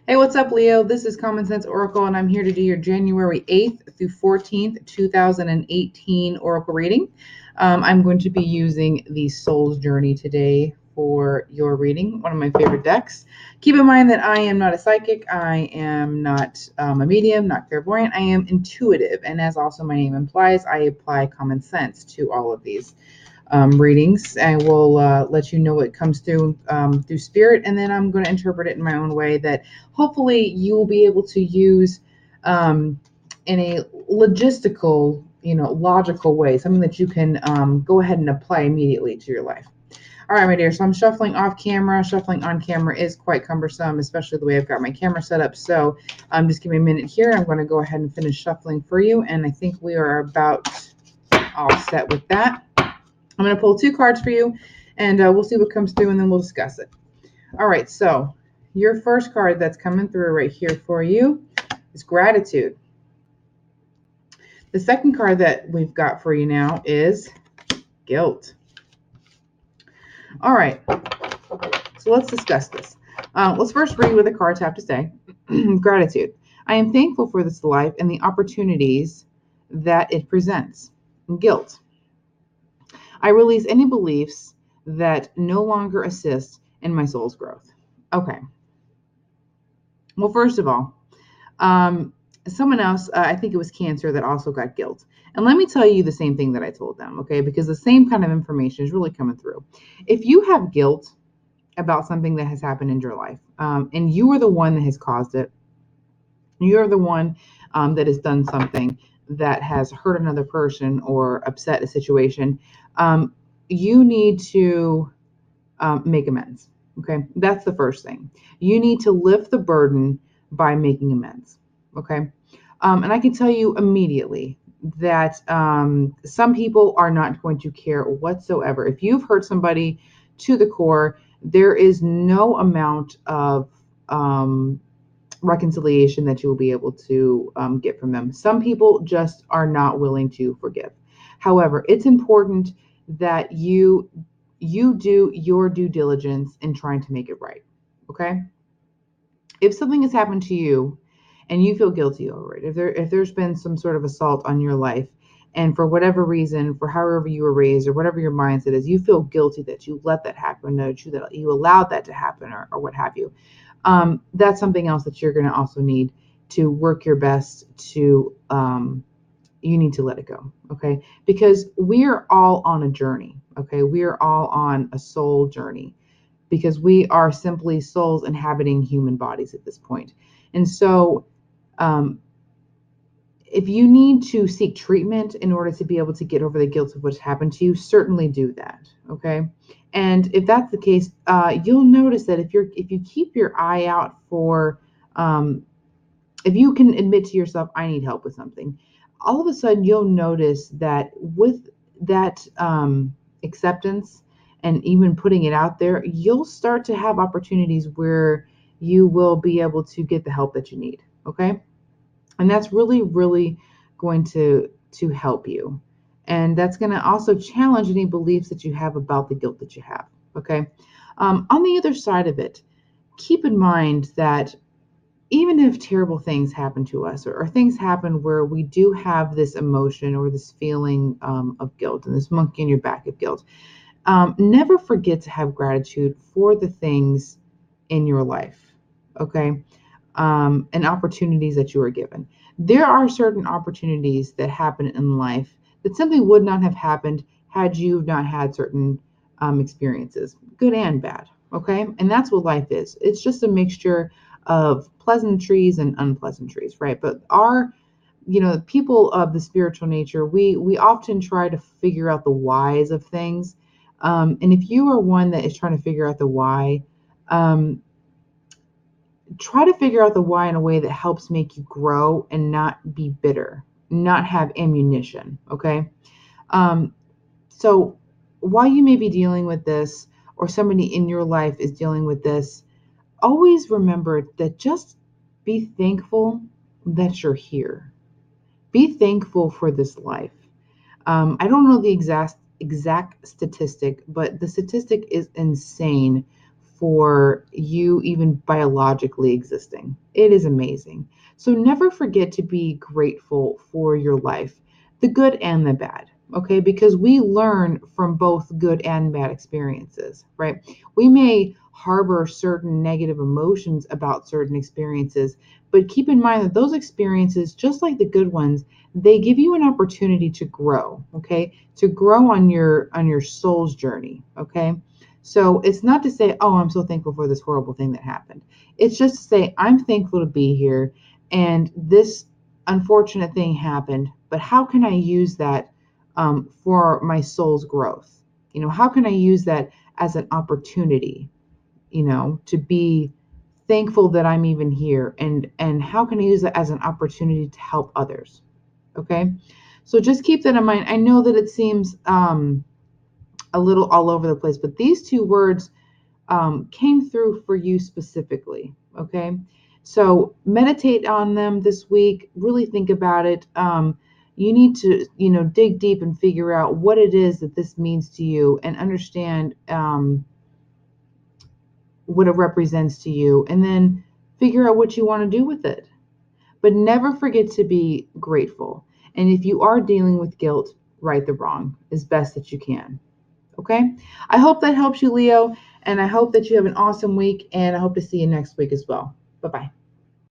Hey, what's up, Leo? This is Common Sense Oracle, and I'm here to do your January 8th through 14th, 2018 Oracle reading. I'm going to be using the Soul's Journey today for your reading, one of my favorite decks. Keep in mind that I am not a psychic, I am not a medium, not clairvoyant, I am intuitive, and as also my name implies, I apply common sense to all of these readings. I will let you know what comes through through spirit, and then I'm going to interpret it in my own way that hopefully you will be able to use in a logistical, logical way, something that you can go ahead and apply immediately to your life. All right, my dear. So I'm shuffling off camera. Shuffling on camera is quite cumbersome, especially the way I've got my camera set up. So just give me a minute here. I'm going to go ahead and finish shuffling for you. And I think we are about all set with that. I'm going to pull two cards for you, and we'll see what comes through, and then we'll discuss it. All right, so your first card that's coming through right here for you is gratitude. The second card that we've got for you now is guilt. All right, so let's discuss this. Let's first read what the cards have to say. Gratitude. I am thankful for this life and the opportunities that it presents. Guilt. I release any beliefs that no longer assist in my soul's growth. Okay. Well, first of all, someone else, I think it was Cancer, that also got guilt. And let me tell you the same thing that I told them, okay? Because the same kind of information is really coming through. If you have guilt about something that has happened in your life, and you are the one that has caused it, you're the one that has done something that has hurt another person or upset a situation, you need to make amends. Okay, that's the first thing. You need to lift the burden by making amends. Okay, and I can tell you immediately that some people are not going to care whatsoever. If you've hurt somebody to the core, there is no amount of reconciliation that you will be able to get from them. Some people just are not willing to forgive. However, it's important that you do your due diligence in trying to make it right. Okay? If something has happened to you and you feel guilty over it, if there's been some sort of assault on your life, and for whatever reason, for however you were raised or whatever your mindset is, you feel guilty that you let that happen, that you allowed that to happen, or what have you, that's something else that you're going to also need to work your best to you need to let it go. Okay, because we are all on a journey. Okay, we are all on a soul journey, because we are simply souls inhabiting human bodies at this point. And so um, if you need to seek treatment in order to be able to get over the guilt of what's happened to you, certainly do that. Okay. And if that's the case, you'll notice that if you keep your eye out for if you can admit to yourself, I need help with something, all of a sudden you'll notice that with that acceptance and even putting it out there, you'll start to have opportunities where you will be able to get the help that you need. Okay. And that's really, really going to help you. And that's going to also challenge any beliefs that you have about the guilt that you have. Okay. On the other side of it, keep in mind that even if terrible things happen to us, or things happen where we do have this emotion or this feeling of guilt and this monkey in your back of guilt, never forget to have gratitude for the things in your life, okay? And opportunities that you are given. There are certain opportunities that happen in life that simply would not have happened had you not had certain experiences, good and bad, okay? And that's what life is. It's just a mixture of pleasantries and unpleasantries, right? But people of the spiritual nature, we often try to figure out the whys of things. And if you are one that is trying to figure out the why, um, try to figure out the why in a way that helps make you grow and not be bitter, not have ammunition. Okay. Um, so while you may be dealing with this, or somebody in your life is dealing with this, always remember that just be thankful that you're here. Be thankful for this life. I don't know the exact statistic, but the statistic is insane for you even biologically existing. It is amazing. So never forget to be grateful for your life, the good and the bad, okay? Because we learn from both good and bad experiences, right? We may harbor certain negative emotions about certain experiences, but keep in mind that those experiences, just like the good ones, they give you an opportunity to grow, okay? To grow on your soul's journey, okay? So it's not to say, oh, I'm so thankful for this horrible thing that happened. It's just to say, I'm thankful to be here and this unfortunate thing happened, but how can I use that for my soul's growth? You know, how can I use that as an opportunity, you know, to be thankful that I'm even here, and how can I use that as an opportunity to help others? Okay. So just keep that in mind. I know that it seems a little all over the place, but these two words came through for you specifically. Okay. So meditate on them this week. Really think about it. You need to, you know, dig deep and figure out what it is that this means to you and understand what it represents to you, and then figure out what you want to do with it. But never forget to be grateful. And if you are dealing with guilt, right the wrong as best that you can. Okay? I hope that helps you, Leo, and I hope that you have an awesome week, and I hope to see you next week as well. Bye bye.